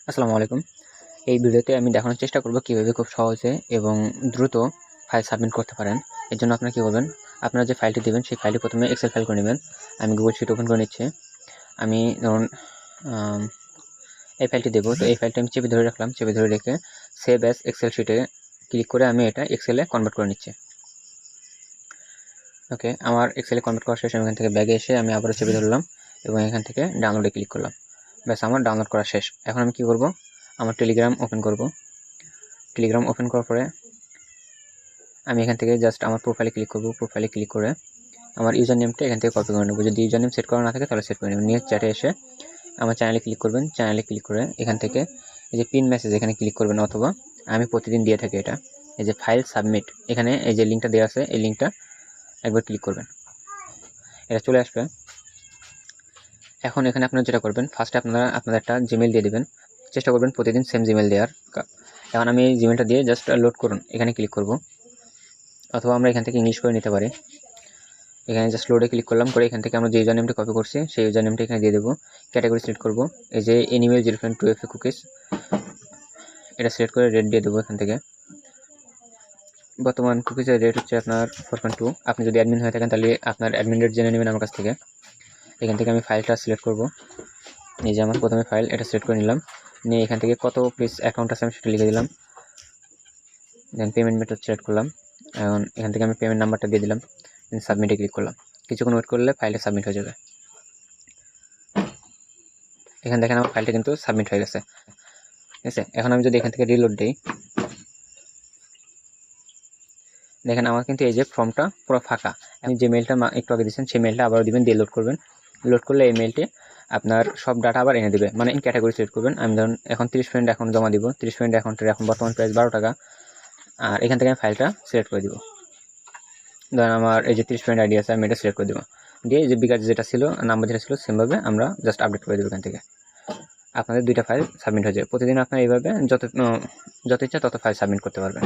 আসসালামু আলাইকুম। এই ভিডিওতে আমি দেখানোর চেষ্টা করব কীভাবে খুব সহজে এবং দ্রুত ফাইল সাবমিট করতে পারেন। এর জন্য আপনারা কী করবেন, আপনারা যে ফাইলটি দেবেন সেই ফাইলটি প্রথমে এক্সেল ফাইল করে নেবেন। আমি গুগল শিট ওপেন করে নিচ্ছি। আমি ধরুন এই ফাইলটি দেবো, তো এই ফাইলটি আমি চেপে ধরে রাখলাম। চেপে ধরে রেখে সেভ অ্যাজ এক্সেল শিটে ক্লিক করে আমি এটা এক্সেলে কনভার্ট করে নিচ্ছি। ওকে, আমার এক্সেলে কনভার্ট করা শেষ। আমি এখান থেকে ব্যাগে এসে আমি আবারও চেপে ধরলাম এবং এখান থেকে ডাউনলোডে ক্লিক করলাম। ব্যাস, আমার ডাউনলোড করা শেষ। এখন আমি কী করব, আমার টেলিগ্রাম ওপেন করব। টেলিগ্রাম ওপেন করার পরে আমি এখান থেকে জাস্ট আমার প্রোফাইলে ক্লিক করব। প্রোফাইলে ক্লিক করে আমার ইউজার নেমটা এখান থেকে কপি করে নেব। যদি ইউজার নেম সেট করা না থাকে তাহলে সেট করে নেবেন। নিয়ে চ্যাটে এসে আমার চ্যানেলে ক্লিক করবেন। চ্যানেলে ক্লিক করে এখান থেকে এই যে পিন মেসেজ এখানে ক্লিক করবেন, অথবা আমি প্রতিদিন দিয়ে থাকি এটা, এই যে ফাইল সাবমিট, এখানে এই যে লিঙ্কটা দেওয়া আছে এই লিঙ্কটা একবার ক্লিক করবেন, এটা চলে আসবে। এখন এখানে আপনারা যেটা করবেন, ফার্স্টে আপনাদের একটা জিমেল দিয়ে দেবেন। চেষ্টা করবেন প্রতিদিন সেম জিমেল দেওয়ার। এখন আমি এই জিমেলটা দিয়ে জাস্ট লোড করুন, এখানে ক্লিক করব, অথবা আমরা এখান থেকে ইংলিশ করে নিতে পারি। এখানে জাস্ট লোডে ক্লিক করলাম, করে এখান থেকে আমরা যে ইউজার নেমটা কপি করছি সেই ইউজার নেমটা এখানে দিয়ে দেবো। ক্যাটাগরি সিলেক্ট করব, এই যে এনিমেল 0.2FA কুকিজ, এটা সিলেক্ট করে রেট দিয়ে দেবো। এখান থেকে বর্তমান কুকিজের রেট হচ্ছে আপনার 4.2। আপনি যদি অ্যাডমিন হয়ে থাকেন তাহলে আপনার অ্যাডমিন রেট জেনে নেবেন আমার কাছ থেকে। এখান থেকে আমি ফাইলটা সিলেক্ট করব, এই যে আমার প্রথমে ফাইল, এটা সিলেক্ট করে নিলাম। নিয়ে এখান থেকে কত পিস অ্যাকাউন্ট আছে আমি সেটা লিখে দিলাম। দেন পেমেন্ট মেথড সিলেক্ট করলাম। এখন এখান থেকে আমি পেমেন্ট নাম্বারটা দিয়ে দিলাম। দেন সাবমিটে ক্লিক করলাম। কিছুক্ষণ ওয়েট করলে ফাইলটা সাবমিট হয়ে যাবে। এখানে দেখেন আমার ফাইলটা কিন্তু সাবমিট হয়ে গেছে, ঠিক আছে। এখন আমি যদি এখান থেকে রিলোড দিই, দেখেন আমার কিন্তু এই যে ফর্মটা পুরো ফাঁকা। আপনি যে মেলটা একটু আগে দিয়েছেন সেই মেলটা আবার দিবেন, দিয়ে লোড করবেন। লোড করলে এই মেলটি আপনার সব ডাটা আবার এনে দেবে। মানে ক্যাটাগরি সিলেক্ট করবেন। আমি ধরুন এখন 30 এখন জমা দিব। 30 অ্যাকাউন্টের এখন বর্তমান প্রাইস 12 টাকা। আর এখান থেকে আমি ফাইলটা সিলেক্ট করে দিব। ধরেন আমার এই যে 30 আইডি আছে, আমি এটা সিলেক্ট করে দেবো। দিয়ে যে বিকাশ যেটা ছিল, নাম্বার যেটা ছিল, সেমভাবে আমরা জাস্ট আপডেট করে দেবো। এখান থেকে আপনাদের 2টা ফাইল সাবমিট হয়ে যাবে। প্রতিদিন আপনার এইভাবে যত ইচ্ছা তত ফাইল সাবমিট করতে পারবেন।